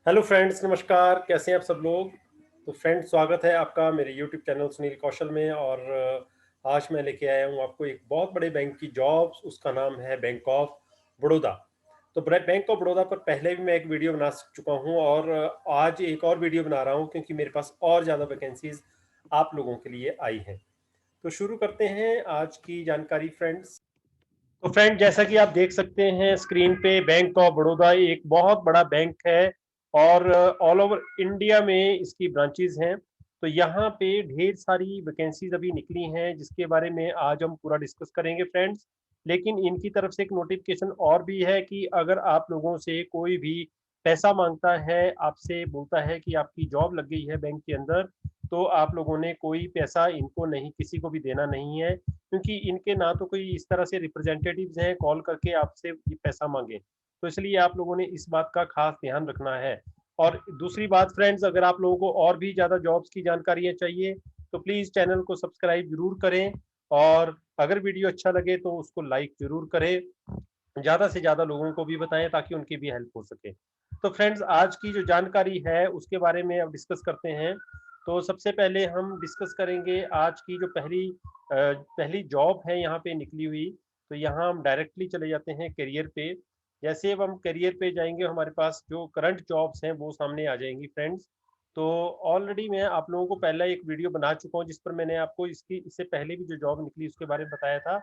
Hello friends, नमस्कार। कैसे हैं आप सब लोग। तो फ्रेंड्स, स्वागत है आपका मेरे यूट्यूब चैनल सुनील कौशल में। और आज मैं लेके आया हूँ आपको एक बहुत बड़े बैंक की जॉब। उसका नाम है बैंक ऑफ बड़ौदा। तो बैंक ऑफ बड़ौदा पर पहले भी मैं एक वीडियो बना चुका हूँ और आज एक और वीडियो बना रहा हूँ क्योंकि मेरे पास और ज़्यादा वैकेंसीज आप लोगों के लिए आई हैं। तो शुरू करते हैं आज की जानकारी फ्रेंड्स। तो फ्रेंड, जैसा कि आप देख सकते हैं स्क्रीन पे, बैंक ऑफ बड़ौदा एक बहुत बड़ा बैंक है और ऑल ओवर इंडिया में इसकी ब्रांचेस हैं। तो यहाँ पे ढेर सारी वैकेंसीज अभी निकली हैं जिसके बारे में आज हम पूरा डिस्कस करेंगे फ्रेंड्स। लेकिन इनकी तरफ से एक नोटिफिकेशन और भी है कि अगर आप लोगों से कोई भी पैसा मांगता है, आपसे बोलता है कि आपकी जॉब लग गई है बैंक के अंदर, तो आप लोगों ने कोई पैसा इनको नहीं, किसी को भी देना नहीं है, क्योंकि इनके ना तो कोई इस तरह से रिप्रेजेंटेटिव्स हैं कॉल करके आपसे ये पैसा मांगे। तो इसलिए आप लोगों ने इस बात का खास ध्यान रखना है। और दूसरी बात फ्रेंड्स, अगर आप लोगों को और भी ज़्यादा जॉब्स की जानकारियाँ चाहिए तो प्लीज़ चैनल को सब्सक्राइब जरूर करें। और अगर वीडियो अच्छा लगे तो उसको लाइक जरूर करें, ज़्यादा से ज़्यादा लोगों को भी बताएं ताकि उनकी भी हेल्प हो सके। तो फ्रेंड्स, आज की जो जानकारी है उसके बारे में अब डिस्कस करते हैं। तो सबसे पहले हम डिस्कस करेंगे आज की जो पहली जॉब है यहाँ पे निकली हुई। तो यहाँ हम डायरेक्टली चले जाते हैं करियर पे। जैसे अब हम करियर पे जाएंगे, हमारे पास जो करंट जॉब्स हैं वो सामने आ जाएंगी फ्रेंड्स। तो ऑलरेडी मैं आप लोगों को पहला एक वीडियो बना चुका हूँ जिस पर मैंने आपको इससे पहले भी जो जॉब निकली उसके बारे में बताया था।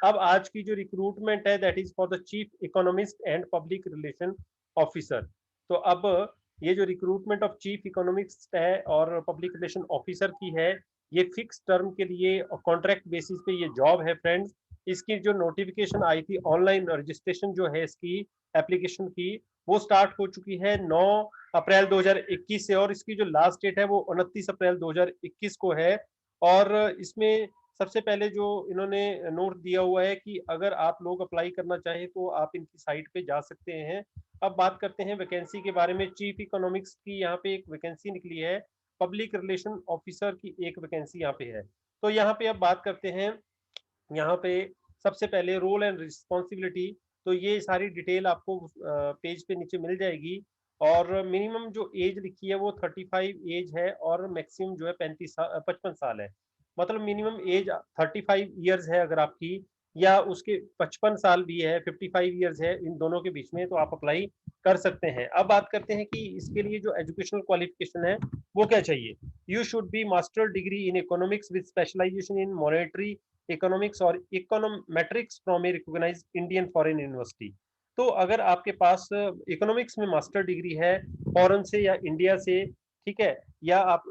अब आज की जो रिक्रूटमेंट है that is for the chief economist and public relation officer. तो अब ये जो रिक्रूटमेंट ऑफ चीफ इकोनॉमिक्स है और पब्लिक रिलेशन ऑफिसर की है, ये फिक्स टर्म के लिए कॉन्ट्रैक्ट बेसिस पे ये जॉब है फ्रेंड्स। इसकी जो नोटिफिकेशन आई थी, ऑनलाइन रजिस्ट्रेशन जो है इसकी एप्लीकेशन की, वो स्टार्ट हो चुकी है 9 अप्रैल 2021 से, और इसकी जो लास्ट डेट है वो 29 अप्रैल 2021 को है। और इसमें सबसे पहले जो इन्होंने नोट दिया हुआ है कि अगर आप लोग अप्लाई करना चाहें तो आप इनकी साइट पे जा सकते हैं। अब बात करते हैं वैकेंसी के बारे में। चीफ इकोनॉमिक्स की यहाँ पे एक वैकेंसी निकली है, पब्लिक रिलेशन ऑफिसर की एक वैकेंसी यहाँ पे है। तो यहाँ पे अब बात करते हैं, यहाँ पे सबसे पहले रोल एंड रिस्पॉन्सिबिलिटी। तो ये सारी डिटेल आपको पेज पे नीचे मिल जाएगी। और मिनिमम जो एज लिखी है वो 35 एज है और मैक्सिमम जो है 55 साल है। मतलब मिनिमम एज 35 ईयर्स है अगर आपकी, या उसके 55 साल भी है, 55 ईयर्स है, इन दोनों के बीच में तो आप अप्लाई कर सकते हैं। अब बात करते हैं कि इसके लिए जो एजुकेशनल क्वालिफिकेशन है वो क्या चाहिए। You should be master degree in economics with specialisation in monetary economics और econometrics from a recognised Indian foreign university. तो अगर आपके पास इकोनॉमिक्स में मास्टर डिग्री है फॉरेन से या इंडिया से, ठीक है, या आप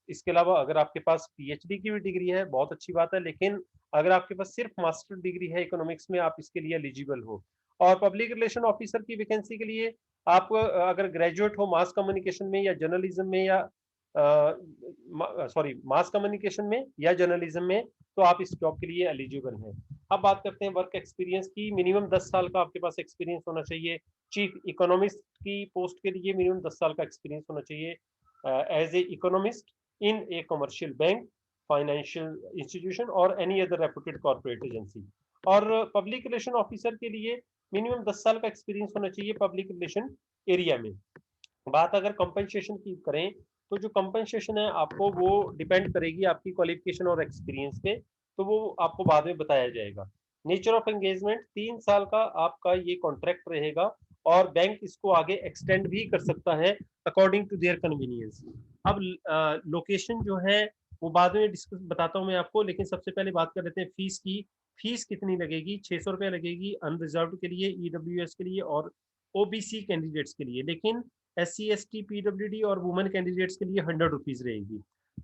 इसके अलावा अगर आपके पास पीएचडी की भी डिग्री है, बहुत अच्छी बात है। लेकिन अगर आपके पास सिर्फ मास्टर डिग्री है इकोनॉमिक्स में, आप इसके लिए एलिजिबल हो। और पब्लिक रिलेशन ऑफिसर की वैकेंसी के लिए आप अगर ग्रेजुएट हो मास कम्युनिकेशन में या जर्नलिज्म में, या सॉरी मास कम्युनिकेशन में या जर्नलिज्म में, तो आप इस जॉब के लिए एलिजिबल हैं। अब बात करते हैं वर्क एक्सपीरियंस की। मिनिमम 10 साल का आपके पास एक्सपीरियंस होना चाहिए। चीफ इकोनॉमिस्ट की पोस्ट के लिए मिनिमम 10 साल का एक्सपीरियंस होना चाहिए as a economist in a commercial bank, financial institution और any other reputed corporate agency. और पब्लिक रिलेशन ऑफिसर के लिए मिनिमम 10 साल का एक्सपीरियंस होना चाहिए पब्लिक रिलेशन एरिया में। बात अगर कंपनसेशन की करें तो जो कंपनसेशन है आपको वो डिपेंड करेगी आपकी क्वालिफिकेशन और एक्सपीरियंस पे, तो वो आपको बाद में बताया जाएगा। नेचर ऑफ एंगेजमेंट, 3 साल का आपका ये कॉन्ट्रैक्ट रहेगा और बैंक इसको आगे एक्सटेंड भी कर सकता है अकॉर्डिंग टू देयर कन्वीनियंस। अब लोकेशन जो है वो बाद में डिस्कस बताता हूँ मैं आपको, लेकिन सबसे पहले बात कर लेते हैं फीस की। फीस कितनी लगेगी? 600 रुपये लगेगी अनरिजर्व के लिए, ईडब्ल्यूएस के लिए और ओबीसी कैंडिडेट्स के लिए। लेकिन SC ST PWD और वुमेन कैंडिडेट्स के लिए 100 रुपीज रहेगी।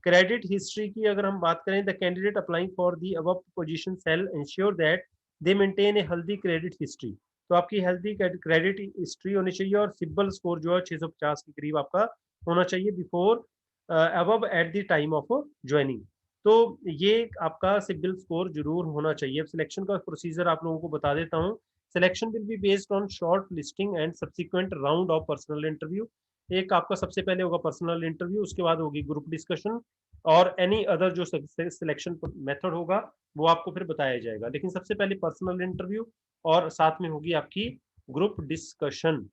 क्रेडिट हिस्ट्री की अगर हम बात करें, the candidate applying for the above position shall ensure that they maintain a healthy credit history. तो आपकी हेल्दी क्रेडिट हिस्ट्री होनी चाहिए और सिबिल स्कोर जो है 650 के करीब आपका होना चाहिए before above at the time of joining. तो ये आपका सिबिल स्कोर जरूर होना चाहिए। अब सिलेक्शन का प्रोसीजर आप लोगों को बता देता हूँ। Selection will be based on short listing and subsequent round of personal interview. एक आपका सबसे पहले होगा पर्सनल इंटरव्यू, उसके बाद होगी ग्रुप डिस्कशन और एनी अदर जो सिलेक्शन मेथड होगा वो आपको फिर बताया जाएगा। लेकिन सबसे पहले पर्सनल इंटरव्यू और साथ में होगी आपकी group discussion.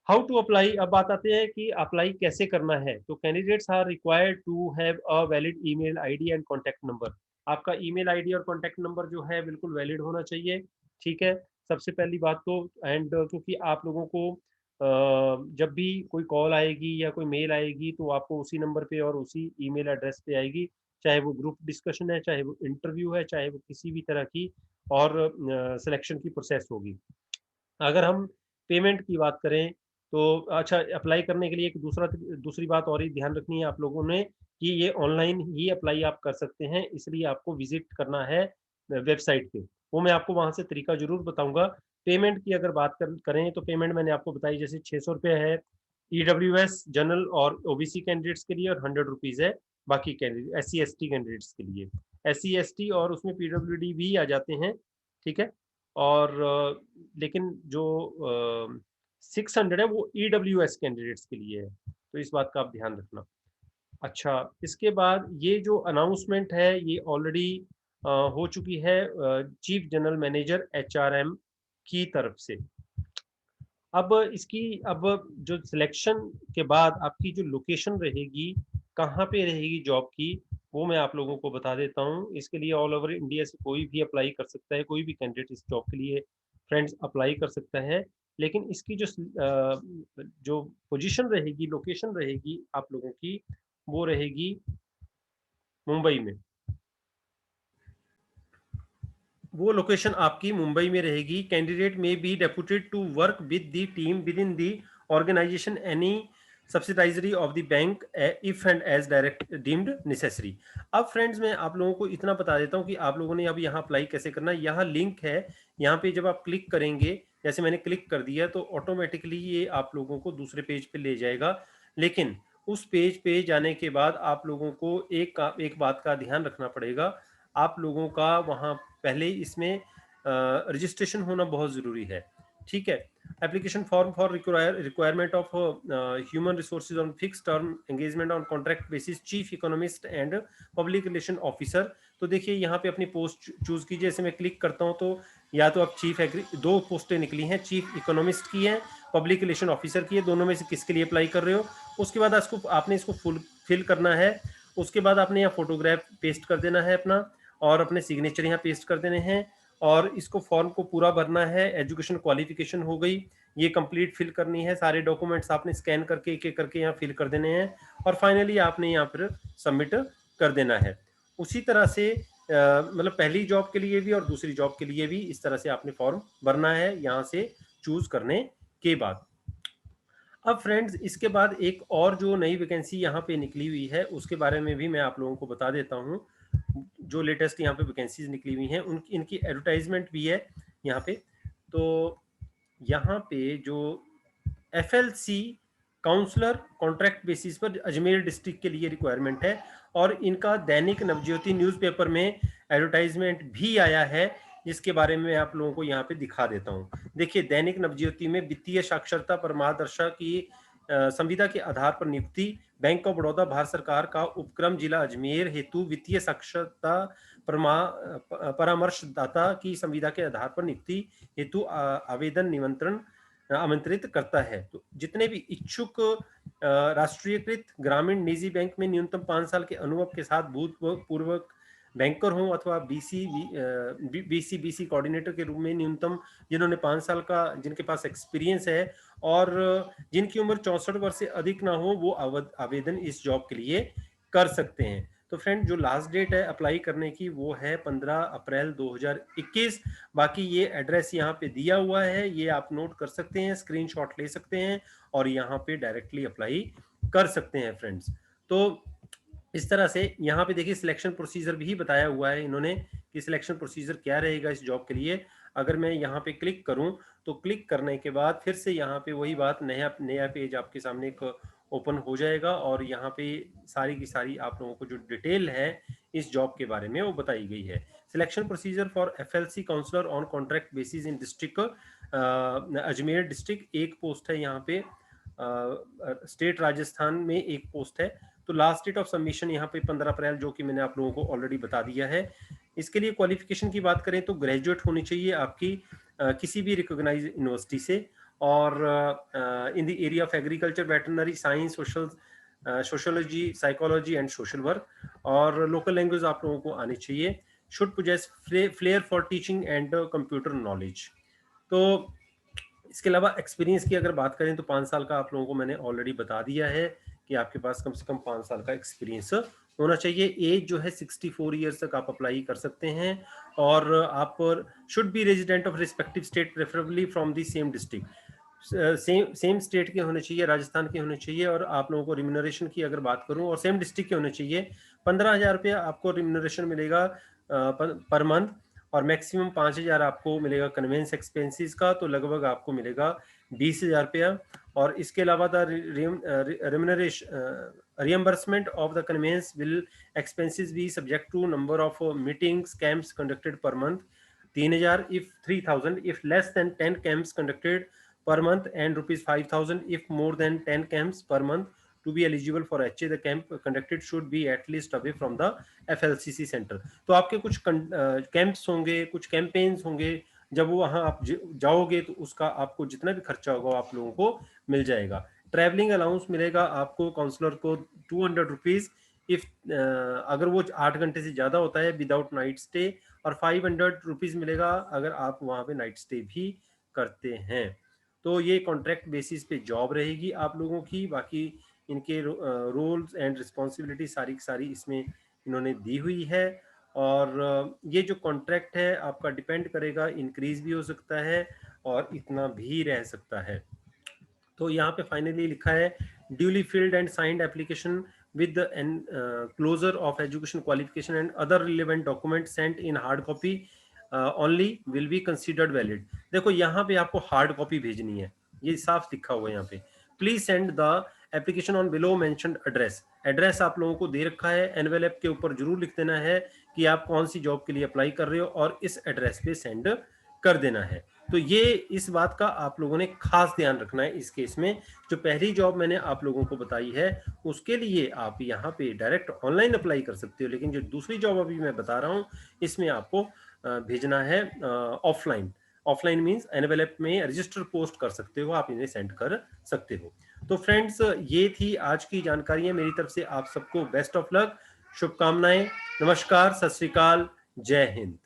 How to apply, अब बात आते हैं कि अप्लाई कैसे करना है। तो candidates are required to have a valid email ID and contact number. आपका ईमेल आईडी और कॉन्टैक्ट नंबर जो है बिल्कुल वैलिड होना चाहिए, ठीक है, सबसे पहली बात तो। एंड क्योंकि आप लोगों को जब भी कोई कॉल आएगी या कोई मेल आएगी तो आपको उसी नंबर पे और उसी ईमेल एड्रेस पे आएगी, चाहे वो ग्रुप डिस्कशन है, चाहे वो इंटरव्यू है, चाहे वो किसी भी तरह की और सिलेक्शन की प्रोसेस होगी। अगर हम पेमेंट की बात करें तो अच्छा, अप्लाई करने के लिए एक दूसरी बात और ही ध्यान रखनी है आप लोगों ने कि ये ऑनलाइन ही अप्लाई आप कर सकते हैं, इसलिए आपको विजिट करना है वेबसाइट पे। वो मैं आपको वहाँ से तरीका ज़रूर बताऊँगा। पेमेंट की अगर बात करें तो पेमेंट मैंने आपको बताई, जैसे ₹600 है ईडब्ल्यूएस जनरल और ओबीसी कैंडिडेट्स के लिए और ₹100 है बाकी कैंडिडेट एससी एसटी कैंडिडेट्स के लिए। एससी एसटी और उसमें पीडब्ल्यूडी भी आ जाते हैं, ठीक है? और लेकिन जो 600 है वो ईडब्ल्यूएस कैंडिडेट्स के लिए है, तो इस बात का आप ध्यान रखना। अच्छा, इसके बाद ये जो अनाउंसमेंट है ये ऑलरेडी हो चुकी है चीफ जनरल मैनेजर एचआरएम की तरफ से। अब इसकी, अब जो सिलेक्शन के बाद आपकी जो लोकेशन रहेगी, कहाँ पे रहेगी जॉब की, वो मैं आप लोगों को बता देता हूँ। इसके लिए ऑल ओवर इंडिया से कोई भी अप्लाई कर सकता है, कोई भी कैंडिडेट इस जॉब के लिए फ्रेंड्स अप्लाई कर सकता है। लेकिन इसकी जो पोजीशन रहेगी, लोकेशन रहेगी आप लोगों की, वो रहेगी मुंबई में। वो लोकेशन आपकी मुंबई में रहेगी। Candidate may be deputed to work with the team within the organisation any subsidiary of the bank if and as direct deemed necessary. अब फ्रेंड्स मैं आप लोगों को इतना बता देता हूँ कि आप लोगों ने अब यहाँ अप्लाई कैसे करना है। यहाँ लिंक है, यहाँ पे जब आप क्लिक करेंगे, जैसे मैंने क्लिक कर दिया तो ऑटोमेटिकली ये आप लोगों को दूसरे पेज पे ले जाएगा। लेकिन उस पेज पे जाने के बाद आप लोगों को एक बात का ध्यान रखना पड़ेगा। आप लोगों का वहाँ पहले इसमें रजिस्ट्रेशन होना बहुत ज़रूरी है, ठीक है। Application form for requirement of human resources on fix term engagement on contract basis chief economist and public relation officer. तो देखिए यहाँ पे अपनी पोस्ट चूज कीजिए। जैसे मैं क्लिक करता हूँ तो या तो आप दो पोस्टें निकली हैं, चीफ इकोनॉमिस्ट की है, पब्लिक रिलेशन ऑफिसर की है, दोनों में से किसके लिए अप्लाई कर रहे हो। उसके बाद आपने इसको फुल फिल करना है। उसके बाद आपने यहाँ फोटोग्राफ पेस्ट कर देना है अपना, और अपने सिग्नेचर यहाँ पेस्ट कर देने हैं, और इसको फॉर्म को पूरा भरना है। एजुकेशन क्वालिफिकेशन हो गई, ये कंप्लीट फिल करनी है। सारे डॉक्यूमेंट्स आपने स्कैन करके एक एक करके यहाँ फिल कर देने हैं, और फाइनली आपने यहाँ पर सबमिट कर देना है। उसी तरह से मतलब पहली जॉब के लिए भी और दूसरी जॉब के लिए भी इस तरह से आपने फॉर्म भरना है यहाँ से चूज करने के बाद। अब फ्रेंड्स इसके बाद एक और जो नई वैकेंसी यहाँ पे निकली हुई है उसके बारे में भी मैं आप लोगों को बता देता हूँ। जो लेटेस्ट यहाँ पे वैकेंसीज निकली हुई हैं उनकी इनकी एडवर्टाइजमेंट भी है यहाँ पे। तो यहाँ पे जो एफएलसी काउंसलर कॉन्ट्रैक्ट बेसिस पर अजमेर डिस्ट्रिक्ट के लिए रिक्वायरमेंट है, और इनका दैनिक नवज्योति न्यूज़पेपर में एडवर्टाइजमेंट भी आया है, जिसके बारे में आप लोगों को यहाँ पे दिखा देता हूँ। देखिए दैनिक नवज्योति में वित्तीय साक्षरता परामर्शक की संविदा के आधार पर नियुक्ति। बैंक ऑफ बड़ौदा भारत सरकार का उपक्रम जिला अजमेर हेतु वित्तीय साक्षरता परामर्शदाता की संविदा के आधार पर नियुक्ति हेतु आवेदन आमंत्रित करता है। तो जितने भी इच्छुक राष्ट्रीयकृत ग्रामीण निजी बैंक में न्यूनतम 5 साल के अनुभव के साथ भूतपूर्व बैंकर हों, अथवा बीसी कोऑर्डिनेटर के रूप में न्यूनतम जिन्होंने 5 साल का जिनके पास एक्सपीरियंस है, और जिनकी उम्र 64 वर्ष से अधिक ना हो, वो आवेदन इस जॉब के लिए कर सकते हैं। तो फ्रेंड जो लास्ट डेट है अप्लाई करने की वो है 15 अप्रैल 2021। बाकी ये एड्रेस यहाँ पे दिया हुआ है, ये आप नोट कर सकते हैं, स्क्रीनशॉट ले सकते हैं और यहाँ पे डायरेक्टली अप्लाई कर सकते हैं फ्रेंड्स। तो इस तरह से यहाँ पे देखिए सिलेक्शन प्रोसीजर भी बताया हुआ है इन्होंने कि सिलेक्शन प्रोसीजर क्या रहेगा इस जॉब के लिए। अगर मैं यहाँ पे क्लिक करूँ तो क्लिक करने के बाद फिर से यहाँ पे वही बात, नया पेज आपके सामने एक ओपन हो जाएगा, और यहाँ पे सारी की सारी आप लोगों को जो डिटेल है इस जॉब के बारे में वो बताई गई है। Selection procedure for FLC counsellor on contract basis in district Ajmer district, एक पोस्ट है यहाँ पे। स्टेट राजस्थान में एक पोस्ट है। तो लास्ट डेट ऑफ सबमिशन यहाँ पे 15 अप्रैल, जो कि मैंने आप लोगों को ऑलरेडी बता दिया है। इसके लिए क्वालिफिकेशन की बात करें तो ग्रेजुएट होनी चाहिए आपकी किसी भी रिकॉग्नाइज यूनिवर्सिटी से, और in the area of agriculture, veterinary science, sociology, psychology and social work. और लोकल लैंग्वेज आप लोगों को आनी चाहिए। Should possess flair for teaching and computer knowledge. तो इसके अलावा एक्सपीरियंस की अगर बात करें तो 5 साल का आप लोगों को मैंने ऑलरेडी बता दिया है कि आपके पास कम से कम 5 साल का एक्सपीरियंस होना चाहिए। एज जो है 64 ईयर्स तक आप अप्लाई कर सकते हैं। और आप should be resident of respective state, preferably from the same district. Same state के होने चाहिए, राजस्थान के होने चाहिए। और आप लोगों को रिम्यूनरेशन की अगर बात करूं, और सेम डिस्ट्रिक्ट के होने चाहिए। 15,000 रुपया आपको रिम्यूनरेशन मिलेगा पर मंथ, और मैक्सिमम 5,000 आपको मिलेगा कन्वेंस एक्सपेंसेस का, तो लगभग आपको मिलेगा 20,000 रुपया। और इसके अलावा the reimbursement of the conveyance will expenses be subject to number of meetings camps conducted per month, 3,000 if 3,000 if less than 10 camps conducted per month, and rupees 5,000 if more than 10 camps per month. To be eligible for HA, the camp conducted should be at least away from the FLCC center. तो आपके कुछ camps होंगे, कुछ campaigns होंगे, जब वो वहां आप जाओगे तो उसका आपको जितना भी खर्चा होगा आप लोगों को मिल जाएगा। ट्रैवलिंग अलाउंस मिलेगा आपको काउंसलर को 200 रुपीज इफ अगर वो 8 घंटे से ज्यादा होता है विदाउट नाइट स्टे, और 500 रुपीज मिलेगा अगर आप वहां पे नाइट स्टे भी करते हैं। तो ये कॉन्ट्रैक्ट बेसिस पे जॉब रहेगी आप लोगों की। बाकी इनके रोल्स एंड रिस्पॉन्सिबिलिटी सारी की सारी इसमें इन्होंने दी हुई है। और ये जो कॉन्ट्रैक्ट है आपका डिपेंड करेगा, इंक्रीज भी हो सकता है और इतना भी रह सकता है। तो यहाँ पे फाइनली लिखा है duly filled and signed application with the closure of education qualification and other relevant documents sent in hard copy only will be considered valid। देखो यहाँ पे आपको हार्ड कॉपी भेजनी है, ये साफ लिखा हुआ है यहाँ पे। Please send the application on below mentioned address. Address आप लोगों को दे रखा है, एनवेलप के ऊपर जरूर लिख देना है कि आप कौन सी जॉब के लिए अप्लाई कर रहे हो और इस एड्रेस पे सेंड कर देना है। तो ये इस बात का आप लोगों ने खास ध्यान रखना है इस केस में। जो पहली जॉब मैंने आप लोगों को बताई है उसके लिए आप यहाँ पे डायरेक्ट ऑनलाइन अप्लाई कर सकते हो, लेकिन जो दूसरी जॉब अभी मैं बता रहा हूँ इसमें आपको भेजना है ऑफलाइन। ऑफलाइन मींस एनवेलप में रजिस्टर पोस्ट कर सकते हो, आप इन्हें सेंड कर सकते हो। तो फ्रेंड्स ये थी आज की जानकारी। मेरी तरफ से आप सबको बेस्ट ऑफ लक, शुभकामनाएं। नमस्कार, सत श्री अकाल, जय हिंद।